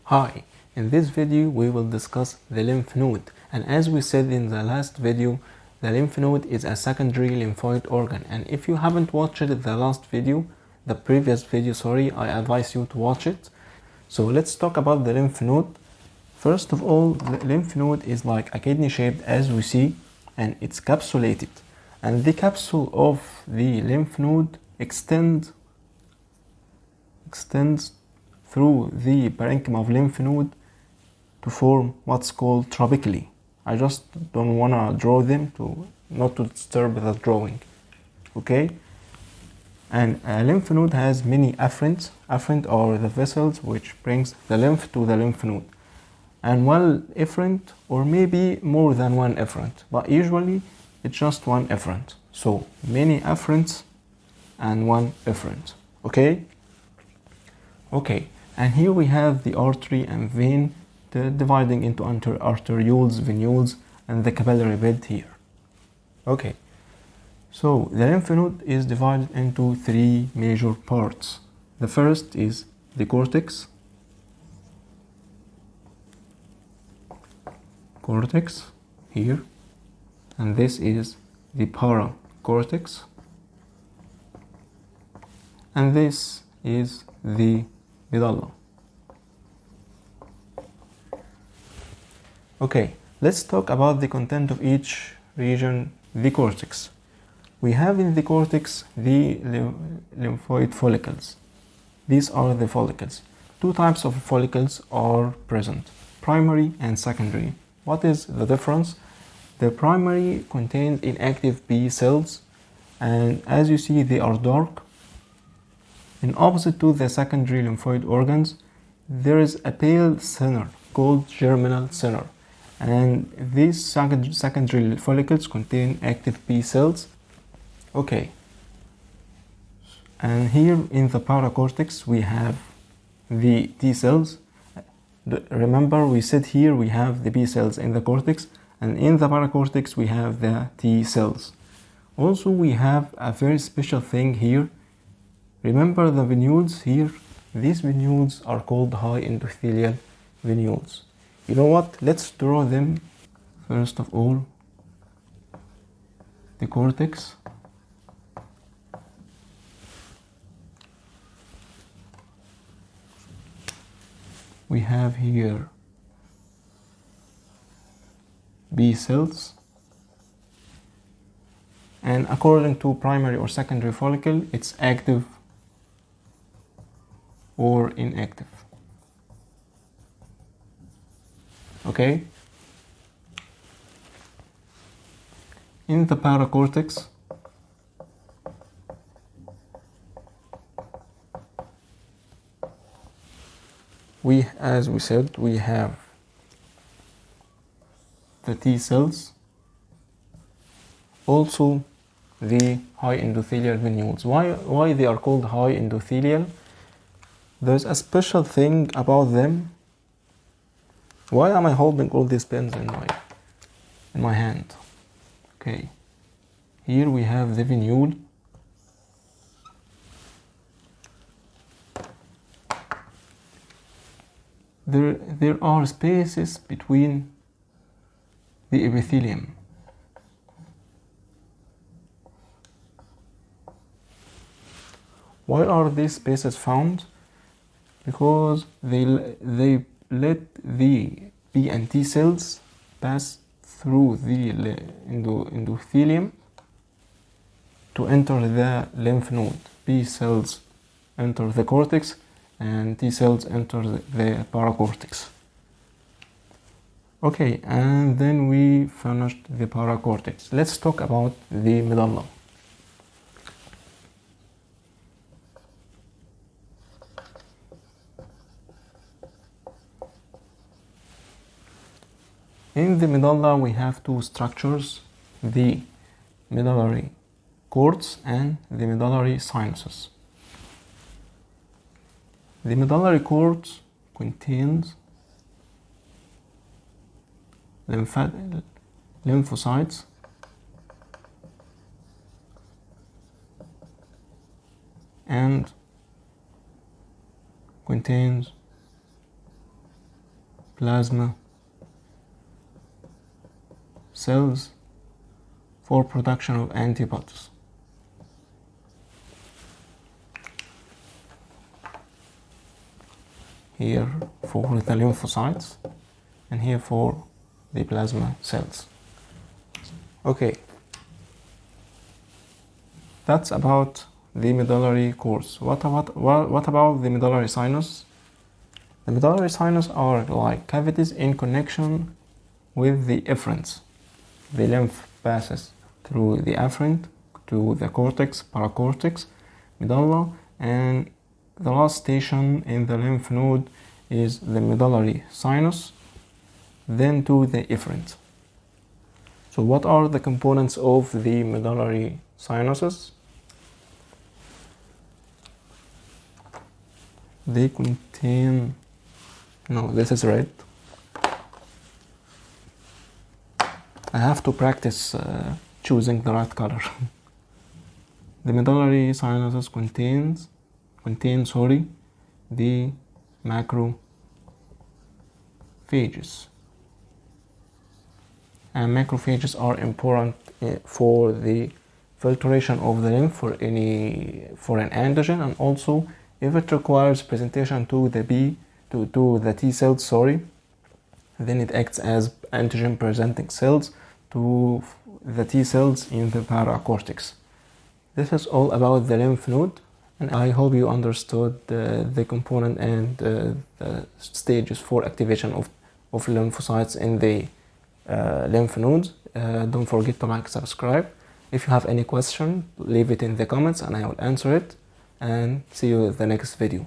Hi, in this video we will discuss the lymph node, and as we said in the last video, the lymph node is a secondary lymphoid organ, and if you haven't watched the previous video, I advise you to watch it. So let's talk about the lymph node. First of all, the lymph node is like a kidney shaped as we see, and it's capsulated, and the capsule of the lymph node extends through the parenchyma of lymph node to form what's called trabeculae. I just don't want to draw them not to disturb the drawing. Okay? And a lymph node has many afferents. Afferent are the vessels which brings the lymph to the lymph node. And one efferent, or maybe more than one efferent, but usually it's just one efferent. So many afferents and one efferent. Okay? Okay, and here we have the artery and vein dividing into arterioles, venules, and the capillary bed here. Okay, so the lymph node is divided into three major parts. The first is the cortex, here, and this is the paracortex, and this is the medulla. Okay, let's talk about the content of each region. The cortex. We have in the cortex the lymphoid follicles. These are the follicles. Two types of follicles are present, primary and secondary. What is the difference? The primary contains inactive B cells, and as you see they are dark. In opposite to the secondary lymphoid organs, there is a pale center called germinal center, and these secondary follicles contain active B cells. Okay, and here in the paracortex we have the T cells. Remember we said here we have the B cells in the cortex, and in the paracortex we have the T cells. Also we have a very special thing here. Remember the venules here? These venules are called high endothelial venules. You know what? Let's draw them. First of all, the cortex. We have here B cells, and according to primary or secondary follicle, it's active or inactive. Okay? In the paracortex, as we said, we have the T cells, also the high endothelial venules. Why they are called high endothelial? There's a special thing about them. Why am I holding all these pens in my hand? Okay, here we have the venule. There are spaces between the epithelium. Why are these spaces found? Because they let the B and T cells pass through the endothelium to enter the lymph node. B cells enter the cortex and T cells enter the paracortex. Okay, and then we finished the paracortex. Let's talk about the medulla. In the medulla we have two structures, the medullary cords and the medullary sinuses. The medullary cords contains lymphocytes and contains plasma cells for production of antibodies. Here for the lymphocytes and here for the plasma cells. Okay, that's about the medullary course. What about the medullary sinus? The medullary sinus are like cavities in connection with the efferents. The lymph passes through the afferent to the cortex, paracortex, medulla, and the last station in the lymph node is the medullary sinus, then to the efferent. So what are the components of the medullary sinuses? They contain, no, this is red. I have to practice choosing the right color. The medullary sinuses contain the macrophages. And macrophages are important for the filtration of the lymph for an antigen, and also if it requires presentation to the T cells, then it acts as antigen presenting cells to the T cells in the paracortex. This is all about the lymph node, and I hope you understood the component and the stages for activation of lymphocytes in the lymph nodes. Don't forget to like, subscribe. If you have any question, leave it in the comments and I will answer it, and see you in the next video.